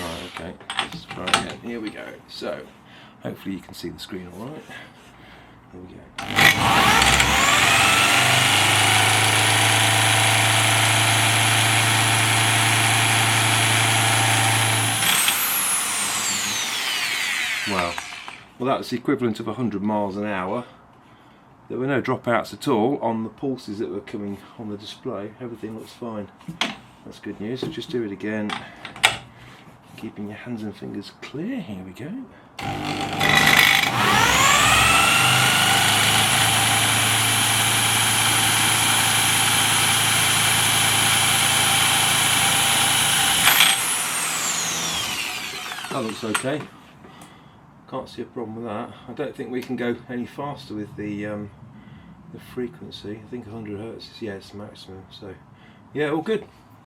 Right, okay, let's try again. Here we go. So, hopefully you can see the screen all right. Here we go. Wow. Well, that's the equivalent of 100 miles an hour. There were no dropouts at all on the pulses that were coming on the display. Everything looks fine. That's good news. So just do it again. Keeping your hands and fingers clear. Here we go. That looks okay. Can't see a problem with that. I don't think we can go any faster with the frequency. I think 100 Hz is, yeah, it's maximum. So yeah, all good.